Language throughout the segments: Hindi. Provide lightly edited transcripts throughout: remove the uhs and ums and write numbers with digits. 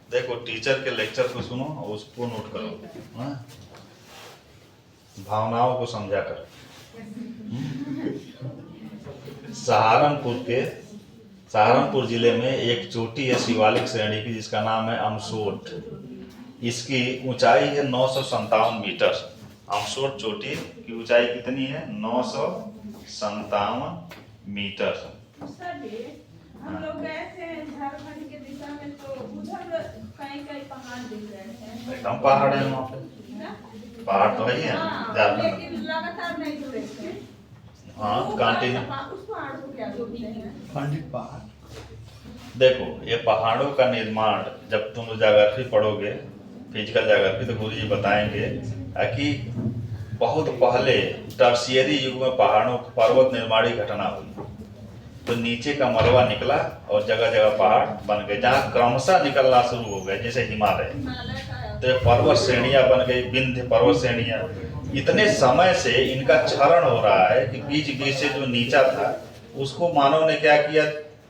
देखो टीचर के लेक्चर को सुनो और उसको नोट करो। हाँ? भावनाओं को समझा कर। सहारनपुर जिले में एक चोटी है शिवालिक श्रेणी की जिसका नाम है अमसोट। इसकी ऊंचाई है 957 मीटर। अमसोट चोटी की ऊंचाई कितनी है? 957 मीटर। हम लोग गए थे झारखंड के दिशा में तो उधर कई कई पहाड़ दिख रहे थे। एकदम पहाड़ है वहाँ पे, पहाड़ तो है ही है झारखंड। लेकिन लगातार नहीं जुड़े थे। हाँ कांटी में उस पहाड़ को क्या बोलते हैं? खंडित पहाड़। देखो ये पहाड़ों का निर्माण जब तुम ज्योग्राफी पढ़ोगे, फिजिकल ज्योग्राफी, तो गुरु जी बताएंगे कि बहुत पहले टर्शियरी युग में पहाड़ों पर्वत निर्माणी घटना हुई, तो नीचे का मलबा निकला और जगह जगह पहाड़ बन गए, जहाँ क्रमशः निकलना शुरू हो गए जैसे हिमालय। तो ये पर्वत श्रेणियां बन गई, विंध्य पर्वत श्रेणियां। इतने समय से इनका क्षरण हो रहा है कि बीच बीच से जो नीचा था उसको मानव ने क्या किया,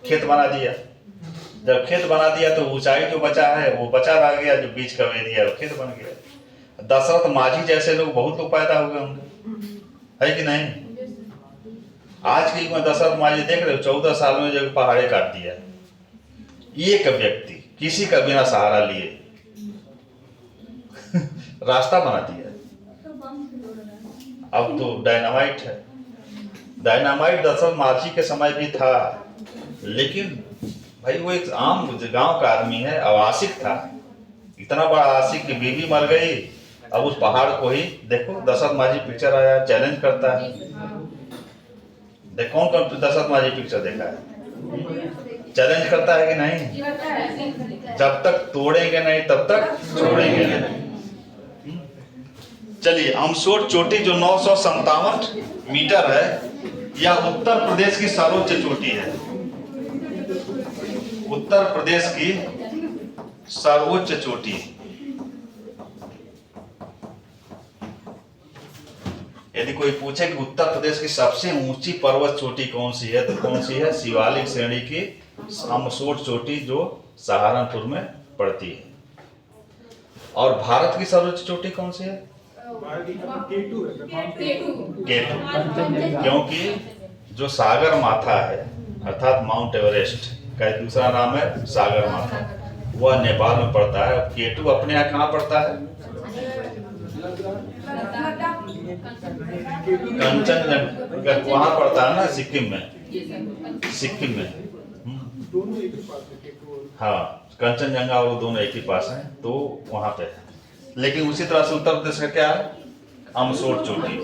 खेत बना दिया। जब खेत बना दिया तो ऊंचाई जो बचा है वो बचा रह गया, जो बीच का एरिया है वो खेत बन गया। दशरथ माझी जैसे लोग बहुत लोग पैदा हुए होंगे, है कि नहीं? आज के युग में दशरथ माझी देख रहे हो, 14 साल में जो पहाड़े काट दिया, एक व्यक्ति किसी का बिना सहारा लिए रास्ता बना दिया। अब तो डायनामाइट है। डायनामाइट दशरथ माझी के समय भी था, लेकिन भाई वो एक आम गांव का आदमी है, अवासिक था, इतना बड़ा आशिक कि बीवी मर गई। अब उस पहाड़ को ही देखो, दशरथ माझी पिक्चर आया, चैलेंज करता है। देख कौन कौन दशरथ माझी पिक्चर देखा है? चैलेंज करता है कि नहीं? जब तक तोड़ेंगे नहीं तब तक छोड़ेंगे नहीं। चलिए, अमसोट चोटी जो 957 मीटर है, यह उत्तर प्रदेश की सर्वोच्च चोटी है। उत्तर प्रदेश की सर्वोच्च चोटी। यदि कोई पूछे कि उत्तर प्रदेश की सबसे ऊंची पर्वत चोटी कौन सी है, तो कौन सी है? शिवालिक श्रेणी की अमसोट चोटी जो सहारनपुर में पड़ती है। और भारत की सर्वोच्च चोटी कौन सी है? केटू। केटू, क्योंकि जो सागर माथा है अर्थात माउंट एवरेस्ट का दूसरा नाम है सागर माथा, वह नेपाल में पड़ता है। केटू अपने यहाँ कहाँ पड़ता है? कंचनजंगा वहाँ पड़ता है ना, सिक्किम में। सिक्किम में हाँ, कंचनजंगा और दोनों एक ही पास हैं, तो वहाँ पे है। लेकिन उसी तरह से उत्तर प्रदेश का क्या है? अमसोट चोटी।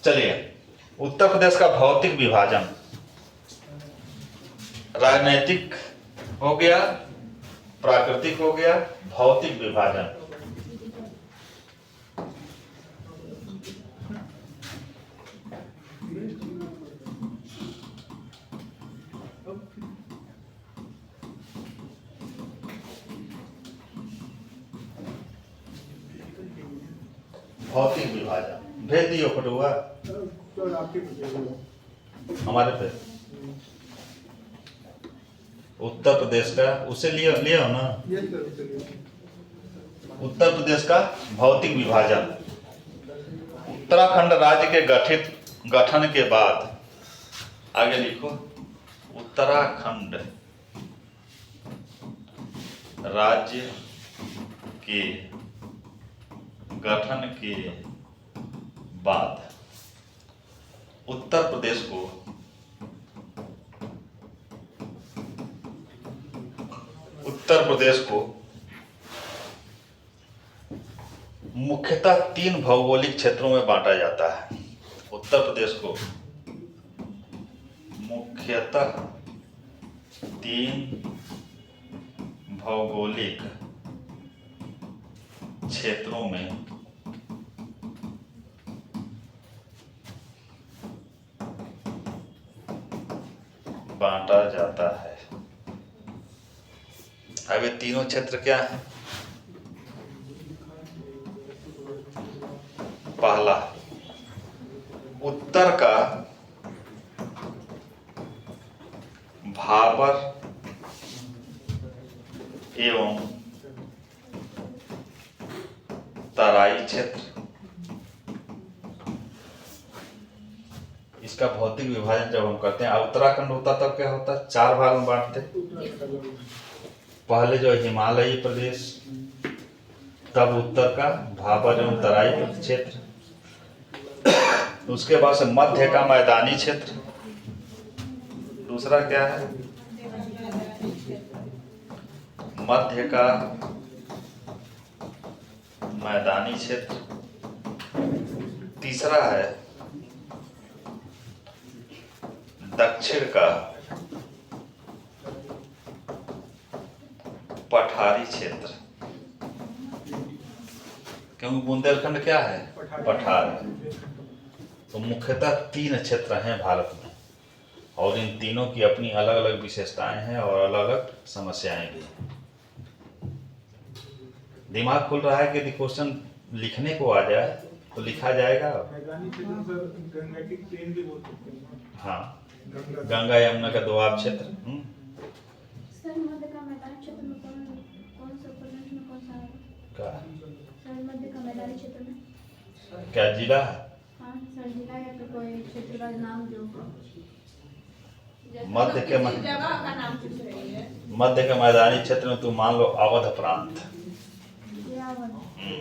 चलिए, उत्तर प्रदेश का भौतिक विभाजन, राजनीतिक हो गया, प्राकृतिक हो गया, भौतिक विभाजन। भौतिक विभाजन भेज दियो फटुआ हमारे पे। उत्तर प्रदेश का उसे लियो लियो ना। उत्तर प्रदेश का भौतिक विभाजन। उत्तराखंड राज्य के गठन के बाद, आगे लिखो, उत्तराखंड राज्य के गठन के बाद उत्तर प्रदेश को मुख्यतः 3 भौगोलिक क्षेत्रों में बांटा जाता है। उत्तर प्रदेश को मुख्यतः 3 भौगोलिक क्षेत्रों में बांटा जाता है। अब ये तीनों क्षेत्र क्या है? पहला, उत्तर का भाबर एवं तराई क्षेत्र। इसका भौतिक विभाजन जब हम करते हैं, उत्तराखंड होता तब क्या होता, 4 भाग में बांटते। पहले जो हिमालयी प्रदेश, तब उत्तर का भाबर एवं तराई क्षेत्र, उसके बाद से मध्य का मैदानी क्षेत्र, दूसरा क्या है मध्य का मैदानी क्षेत्र, तीसरा है दक्षिण का पठारी क्षेत्र, क्योंकि बुंदेलखंड क्या है, पठार है। तो मुख्यतः 3 क्षेत्र हैं भारत में, और इन तीनों की अपनी अलग अलग विशेषताएं हैं और अलग अलग समस्याएं भी। दिमाग खुल रहा है कि यदि क्वेश्चन लिखने को आ जाए तो लिखा जाएगा। मैदानी क्षेत्र सर गंगेटिक प्लेन भी बोल सकते हैं। हाँ, गंगा यमुना का दोआब क्षेत्र। सर मध्य का मैदानी क्षेत्र में कौन सा प्रदेश में कौन सा है? का सर मध्य का मैदानी क्षेत्र में क्या जिला है? हाँ सर, जिला या फिर कोई क्षेत्र का नाम जो मध्य के किसी जगह का नाम पूछ रही है। मध्य के मैदानी क्षेत्र में तू मान लो अवध प्रांत, या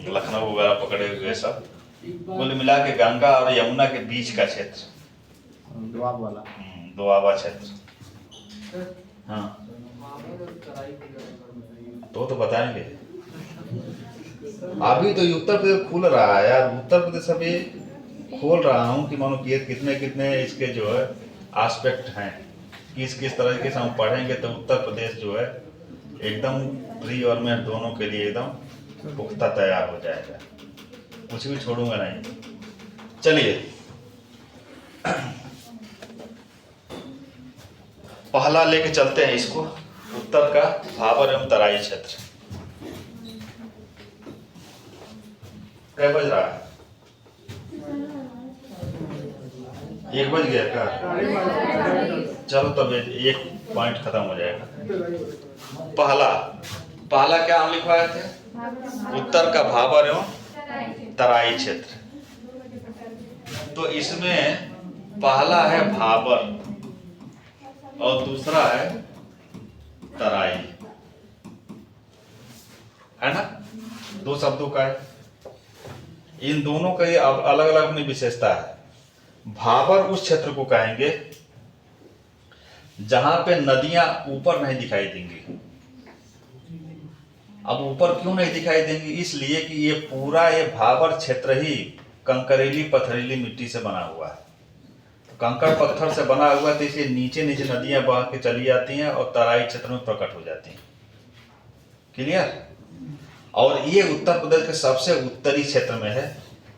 लखनऊ वगैरह पकड़े हुए सब, कुल मिला के गंगा और यमुना के बीच का क्षेत्र, दोआब वाला दोआबा क्षेत्र। हाँ तो बताएंगे। अभी तो ये उत्तर प्रदेश खुल रहा है यार, उत्तर प्रदेश अभी खोल रहा हूँ कि मानो कि कितने कितने इसके जो है एस्पेक्ट हैं, किस किस तरह के हम पढ़ेंगे तो उत्तर प्रदेश जो है एकदम प्री और मैं दोनों के लिए एकदम पुख्ता तैयार हो जाएगा, कुछ भी छोड़ूंगा नहीं। चलिए पहला लेके चलते हैं इसको, उत्तर का भाबर एवं तराई क्षेत्र। क्या बज रहा है? 1 बज गया क्या? चलो तब एक पॉइंट खत्म हो जाएगा। पहला क्या हम लिखवाए थे? उत्तर का भाबर एवं तराई क्षेत्र। तो इसमें पहला है भाबर और दूसरा है तराई, है ना, 2 शब्दों का है। इन दोनों का ये अलग अलग अपनी विशेषता है। भाबर उस क्षेत्र को कहेंगे जहां पे नदियां ऊपर नहीं दिखाई देंगी। अब ऊपर क्यों नहीं दिखाई देंगी? इसलिए कि ये पूरा ये भाबर क्षेत्र ही कंकरीली पथरीली मिट्टी से बना हुआ है, कंकड़ पत्थर से बना हुआ, तो इसलिए नीचे नीचे नदियां बह के चली जाती हैं और तराई क्षेत्र में प्रकट हो जाती हैं। क्लियर? और ये उत्तर प्रदेश के सबसे उत्तरी क्षेत्र में है।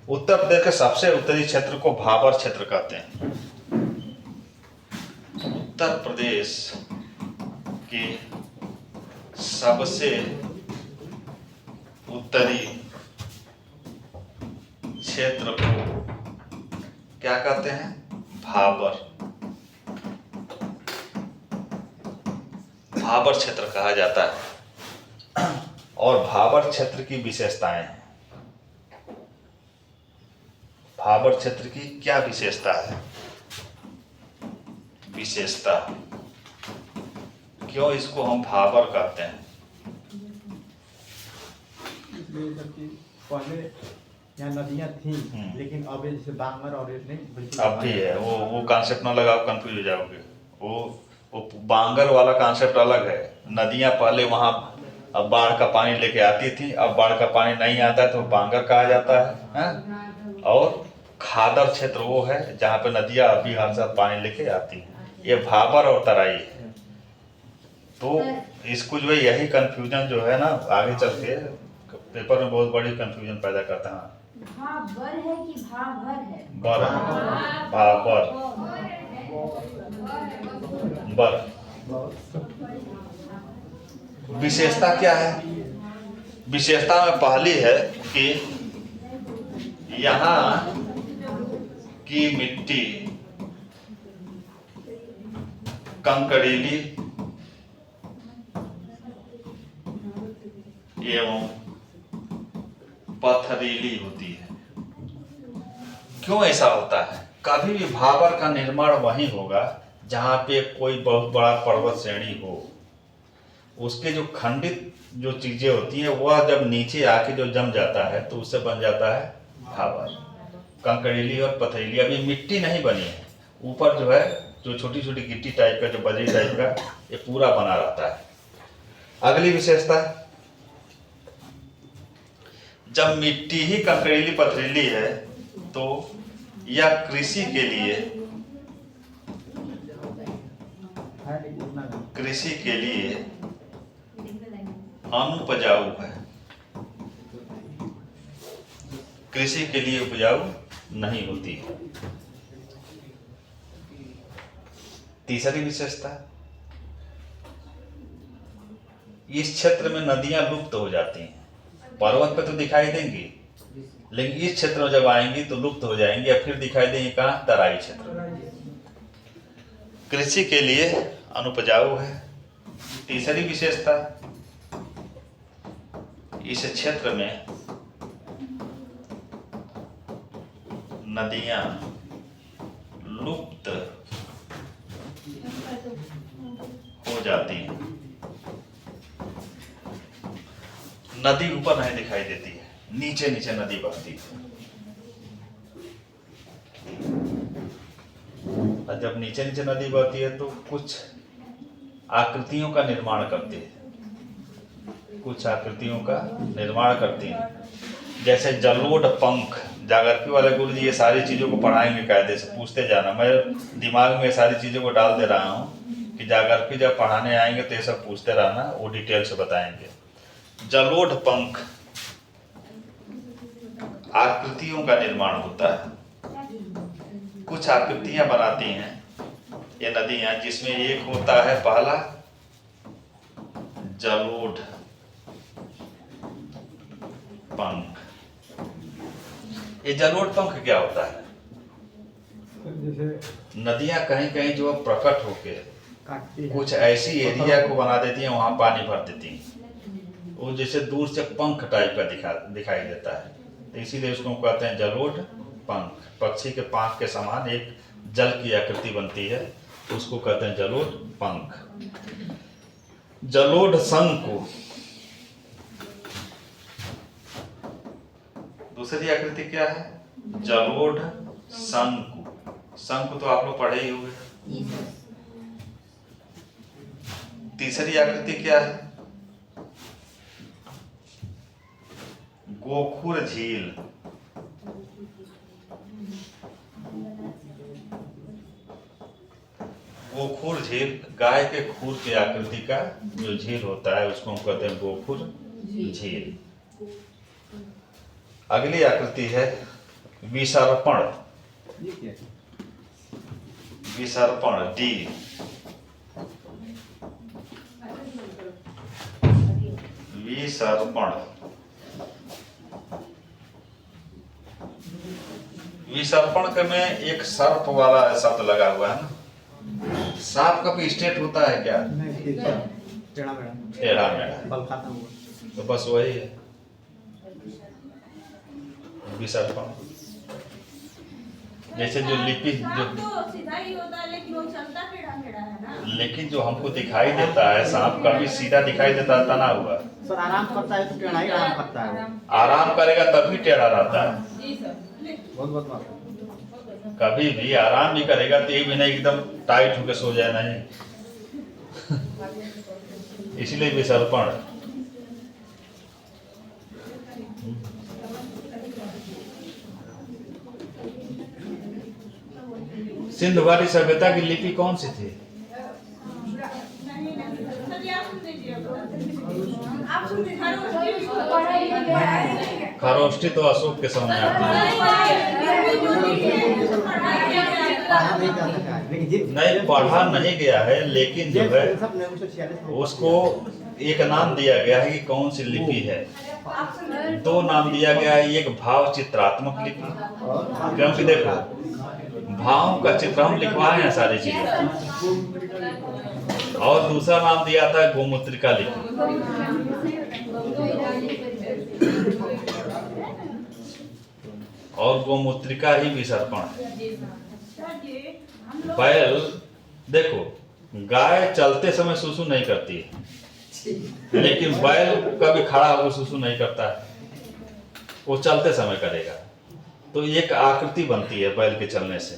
उत्तर प्रदेश के सबसे उत्तरी क्षेत्र को भाबर क्षेत्र कहते हैं। उत्तर प्रदेश के सबसे उत्तरी क्षेत्र को क्या कहते हैं? भाबर, भाबर क्षेत्र कहा जाता है। और भाबर क्षेत्र की विशेषताएं, भाबर क्षेत्र की क्या विशेषता है? विशेषता क्यों इसको हम भाबर कहते हैं? इसलिए सर कि पहले यहाँ नदियाँ थी, लेकिन अब ये जैसे बांगर और ये नहीं बिल्कुल अब भी है, वो कॉन्सेप्ट ना लगाओ, कंफ्यूज हो जाओगे। वो बांगर वाला कॉन्सेप्ट अलग है। नदियां पहले वहां अब बाढ़ का पानी लेके आती थी, अब बाढ़ का पानी नहीं आता है तो बांगर कहा जाता है। और खादर क्षेत्र वो है जहाँ पे नदियां अभी हर साल पानी लेके आती हैं। ये भाबर और तराई है। तो इसको जो है यही कंफ्यूजन जो है ना आगे चल के पेपर में बहुत बड़ी कंफ्यूजन पैदा करता है। भाबर है कि भाभर है? बर, भाबर, बर। विशेषता क्या है? विशेषता में पहली है कि यहाँ की मिट्टी कंकरीली एवं पथरीली होती है। क्यों ऐसा होता है? कभी भी भाबर का निर्माण वहीं होगा जहां पे कोई बहुत बड़ा पर्वत श्रेणी हो। उसके जो खंडित जो चीजें होती हैं वह जब नीचे आके जो जम जाता है तो उससे बन जाता है भाबर। कंकरीली और पथरीली, अभी मिट्टी नहीं बनी है, ऊपर जो है जो छोटी छोटी गिट्टी टाइप का, जो बजरी टाइप का, ये पूरा बना रहता है। अगली विशेषता, जब मिट्टी ही कंकरीली पथरीली है तो यह कृषि के लिए अनुपजाऊ है, कृषि के लिए उपजाऊ नहीं होती है। तीसरी विशेषता, इस क्षेत्र में नदियां लुप्त हो जाती हैं। पर्वत पे तो दिखाई देंगी, लेकिन इस क्षेत्र में जब आएंगी तो लुप्त हो जाएंगी या फिर दिखाई देंगी कहाँ? तराई क्षेत्र। कृषि के लिए अनुपजाऊ है। तीसरी विशेषता, इस क्षेत्र में नदियां लुप्त हो जाती हैं। नदी ऊपर नहीं दिखाई देती है, नीचे नीचे नदी बहती है। और जब नीचे नीचे नदी बहती है तो कुछ आकृतियों का निर्माण करती है, कुछ आकृतियों का निर्माण करती है। जैसे जलोढ़ पंख, जागृति वाले गुरु जी ये सारी चीजों को पढ़ाएंगे, कायदे से पूछते जाना। मैं दिमाग में सारी चीजों को डाल दे रहा हूँ कि जागृति जब पढ़ाने आएंगे तो ये सब पूछते रहना, वो डिटेल से बताएंगे। जलोढ़ पंख आकृतियों का निर्माण होता है, कुछ आकृतियां बनाती हैं ये नदियां, जिसमें एक होता है पहला जलोढ़ पंख। ये जलोढ़ पंख क्या होता है? जैसे नदियां कहीं कहीं जो प्रकट होके काटती है, कुछ ऐसी एरिया को बना देती हैं, वहां पानी भर देती हैं। वो जैसे दूर से पंख टाइप का दिखाई देता है, तो इसीलिए उसको कहते हैं जलोढ़ पंख। पक्षी के पांख के समान एक जल की आकृति बनती है, तो उसको कहते हैं जलोढ़ पंख। जलोढ़ शंकु, दूसरी आकृति क्या है? जलोढ़ शंकु। शंकु तो आप लोग पढ़े ही होंगे। तीसरी आकृति क्या है? गोखुर झील। गोखुर झील, गाय के खुर की आकृति का जो झील होता है उसको हम कहते हैं गोखुर झील। अगली आकृति है विसर्पण। ये क्या है? विसर्पण डी। विसर्पण, विसर्पण के में एक सर्प वाला शब्द लगा हुआ है ना। सांप का भी स्टेट होता है क्या? नहीं, टेढ़ा मेढ़ा, टेढ़ा मेढ़ा, बल खाता हुआ। तो बस वही है विसर्पण। जैसे जो लिपि जो तो सीधा ही होता है, लेकिन वो चलता टेढ़ा मेढ़ा है ना। लेकिन जो हमको दिखाई देता है सांप कभी सीधा दिखाई देता है, तना हुआ। सर आराम करता है तो टेढ़ा ही आराम करता है। आराम करेगा तभी टेढ़ा रहता है। जी सर। बहुत बहुत बात। कभी भी आराम भी करेगा तो ये भी नहीं एकदम टाइट होके सो जाए, नहीं। इसलिए विसर्पण। सिंधु घाटी सभ्यता की लिपि कौन सी थी? खरोष्ठी तो अशोक के समय आती है। नहीं पढ़ा नहीं गया है, लेकिन जो है उसको एक नाम दिया गया है कि कौन सी लिपि है। दो नाम दिया गया है, एक भाव चित्रात्मक लिपि, क्योंकि देखो भाव का चित्र हम लिखवाए हैं सारी चीजें, और दूसरा नाम दिया था गोमुद्रिका लिपि। और गोमूत्रिका ही विसर्पण है। अच्छा जी, हम लोग बैल देखो, गाय चलते समय सुसु नहीं करती है, लेकिन बैल कभी खड़ा होकर सुसु नहीं करता है, वो चलते समय करेगा। तो एक आकृति बनती है बैल के चलने से।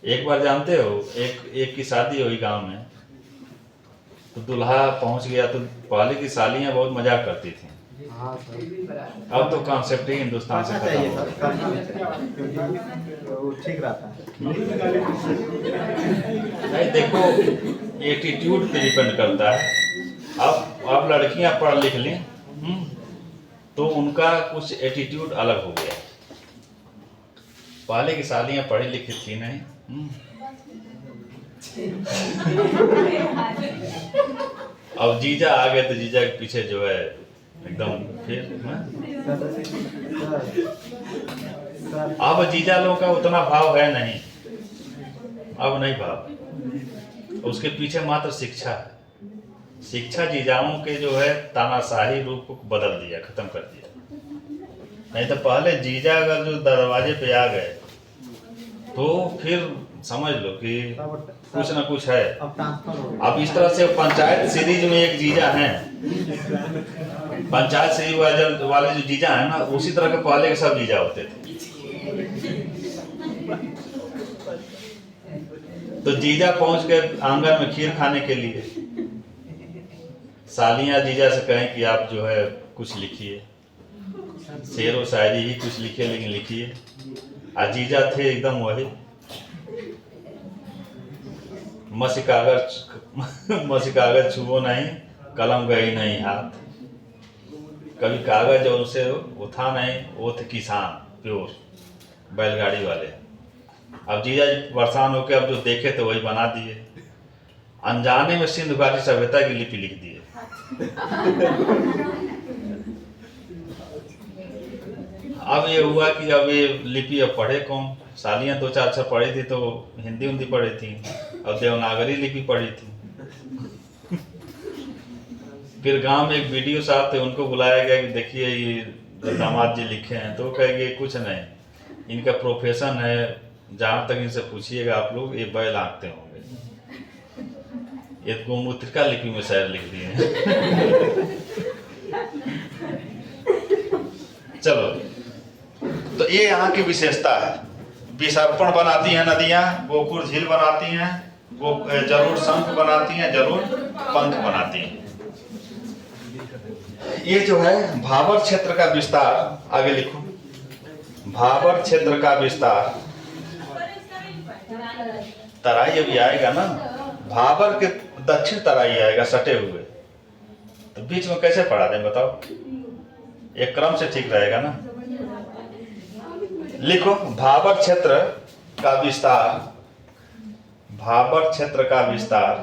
एक बार जानते हो, एक की शादी हुई गांव में, तो दूल्हा पहुंच गया, तो पहले की सालियां बहुत मजाक करती थी। हाँ सर, अब तो कॉन्सेप्ट ही हिंदुस्तान से करना खत्म चाहिए हो सर, गया। करना चाहिए, क्योंकि वो ठीक रहता है। नहीं देखो, एटीट्यूड पे डिपेंड करता है। अब लड़कियां पढ़ लिख ली, तो उनका कुछ एटीट्यूड अलग हो गया। पहले की सालियां पढ़ी लिखी थी नहीं। अब जीजा आ गए तो जीजा के पीछे जो है एकदम फिर सर, अब जीजा लोगों का उतना भाव है नहीं, अब नहीं भाव। उसके पीछे मात्र शिक्षा है। शिक्षा जीजाओं के जो है तानाशाही रूप को बदल दिया, खत्म कर दिया। नहीं तो पहले जीजा अगर जो दरवाजे पे आ गए तो फिर समझ लो कि कुछ ना कुछ है। अब ट्रांसफर हो गया। अब इस तरह से पंचायत सीरीज में एक जीजा हैं, पंचायत सीरीज वाले जो जीजा हैं ना, उसी तरह के पहले के सब जीजा होते थे। तो जीजा पहुंच गए आंगन में खीर खाने के लिए, सालियां जीजा से कहें कि आप जो है कुछ लिखिए, शेर व शायरी ही कुछ लिखिए, लेकिन लिखिए। आज जीजा थे एकदम वही मसी कागज छुओ नहीं, कलम गई नहीं हाथ। कभी कागज और उसे वो था नहीं, वो थे किसान प्योर बैलगाड़ी वाले। अब जीजा परेशान होके अब जो देखे तो वही बना दिए। अनजाने में सिंधु घाटी सभ्यता की लिपि लिख दिए। अब ये हुआ कि अब ये लिपि अब पढ़े कौन? सालियां 2-4 अक्षर पढ़ी थी तो हिंदी उन्दी पढ़ी थी, अब देवनागरी लिपि पढ़ी थी। फिर गांव में एक वीडियो साहब थे, उनको बुलाया गया कि देखिए ये दामाद जी लिखे हैं, तो कहेंगे कुछ नहीं, इनका प्रोफेशन है, जहां तक इनसे पूछिएगा आप लोग, ये बैल आंकते होंगे। ये गोमूत्रिका लिपि में शायर लिख दिए हैं। चलो, तो ये यहाँ की विशेषता है। विसर्पण बनाती हैं नदियां, गोकुर झील बनाती हैं, जरूर शंख बनाती हैं, जरूर पंख बनाती हैं। ये जो है भाबर क्षेत्र का विस्तार, आगे लिखो, भाबर क्षेत्र का विस्तार। तराई अभी आएगा ना, भाबर के दक्षिण तराई आएगा सटे हुए, तो बीच में कैसे पढ़ा दें बताओ? एक क्रम से ठीक रहेगा ना। लिखो, भाबर क्षेत्र का विस्तार, भाबर क्षेत्र का विस्तार,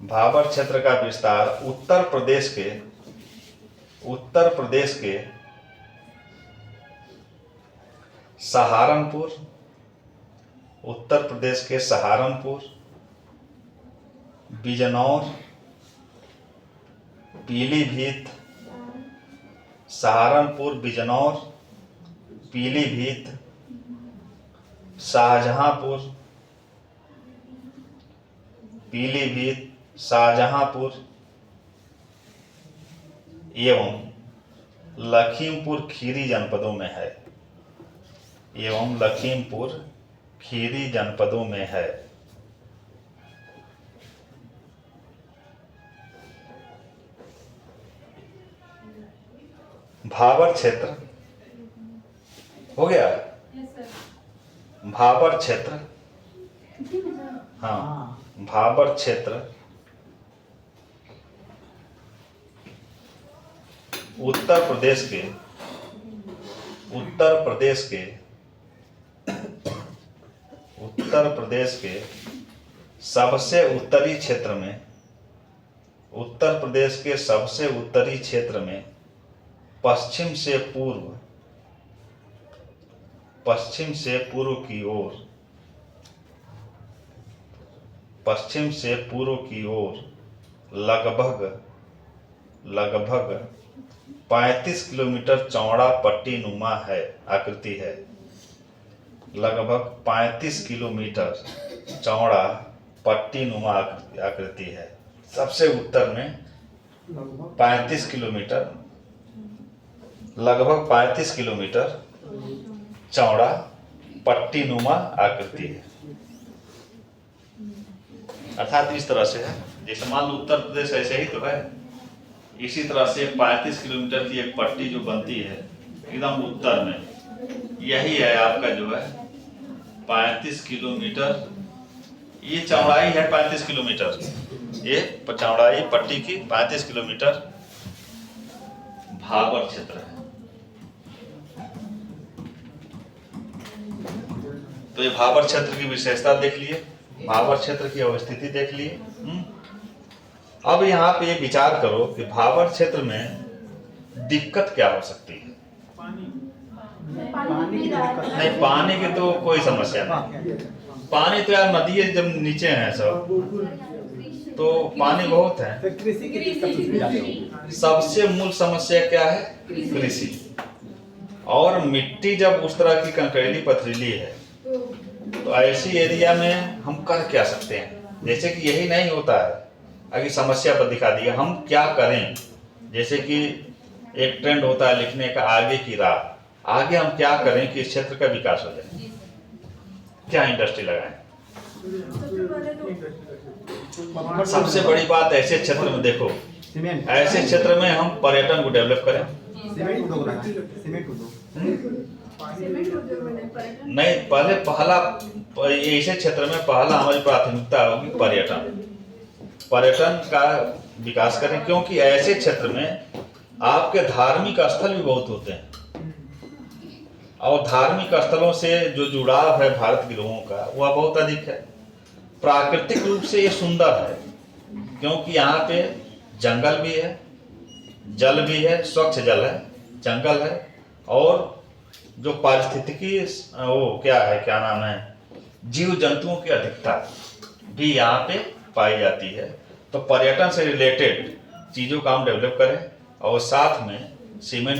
भाबर क्षेत्र का विस्तार उत्तर प्रदेश के सहारनपुर, उत्तर प्रदेश के सहारनपुर, बिजनौर, पीलीभीत, सहारनपुर, बिजनौर, पीलीभीत, शाहजहांपुर, पीलीभीत, शाहजहांपुर एवं लखीमपुर खीरी जनपदों में है, एवं लखीमपुर खीरी जनपदों में है। भाबर क्षेत्र हो गया। भाबर क्षेत्र, हाँ, भाबर क्षेत्र उत्तर प्रदेश के सबसे उत्तरी क्षेत्र में, उत्तर प्रदेश के सबसे उत्तरी क्षेत्र में पश्चिम से पूर्व की ओर लगभग लगभग 35 किलोमीटर चौड़ा पट्टी नुमा है, आकृति है। लगभग 35 किलोमीटर चौड़ा पट्टी नुमा आकृति है। सबसे उत्तर में 35 किलोमीटर, लगभग 35 किलोमीटर चौड़ा पट्टी नुमा आकृति है। अर्थात इस तरह से है, जैसे मान लो उत्तर प्रदेश ऐसे ही तो है, इसी तरह से 35 किलोमीटर की एक पट्टी जो बनती है एकदम उत्तर में, यही है आपका जो है 35 किलोमीटर, ये चौड़ाई है 35 किलोमीटर, ये चौड़ाई पट्टी की 35 किलोमीटर भाबर क्षेत्र है। तो ये भाबर क्षेत्र की विशेषता देख लिए, भाबर क्षेत्र की अवस्थिति देख लिए। अब यहाँ पे विचार करो कि भाबर क्षेत्र में दिक्कत क्या हो सकती है। नहीं, पानी की तो कोई समस्या नहीं। पानी तो यार नदी जब नीचे है सब, तो पानी बहुत है। कृषि की दिक्कत उसमें ज्यादा होगी। सबसे मूल समस्या क्या है? कृषि। और मिट्टी जब उस तरह की कंकरीली पथरीली है, तो ऐसी एरिया में हम कर क्या सकते हैं? जैसे कि यही नहीं होता है, अगर समस्या पर दिखा दिया, हम क्या करें? जैसे कि एक ट्रेंड होता है लिखने का, आगे की राह, आगे हम क्या करें कि इस क्षेत्र का विकास हो जाए, क्या इंडस्ट्री लगाएं? सबसे बड़ी बात ऐसे क्षेत्र में देखो, सीमेंट, ऐसे क्षेत्र में हम पर्यटन को डेवलप करें। सीमेंट उद्योग लगा, सीमेंट उद्योग। नहीं, पहला ऐसे क्षेत्र में पहला हमारी प्राथमिकता होगी पर्यटन, पर्यटन का विकास करें, क्योंकि ऐसे क्षेत्र में आपके धार्मिक स्थल भी बहुत होते हैं, और धार्मिक स्थलों से जो जुड़ाव है भारत के लोगों का वह बहुत अधिक है। प्राकृतिक रूप से ये सुंदर है, क्योंकि यहाँ पे जंगल भी है, जल भी है, स्वच्छ जल है, जंगल है, और जो पारिस्थितिकी वो क्या है, क्या नाम है, जीव जंतुओं की अधिकता भी यहाँ पे पाई जाती है। तो पर्यटन से रिलेटेड चीज़ों का हम डेवलप करें, और साथ में सीमेंट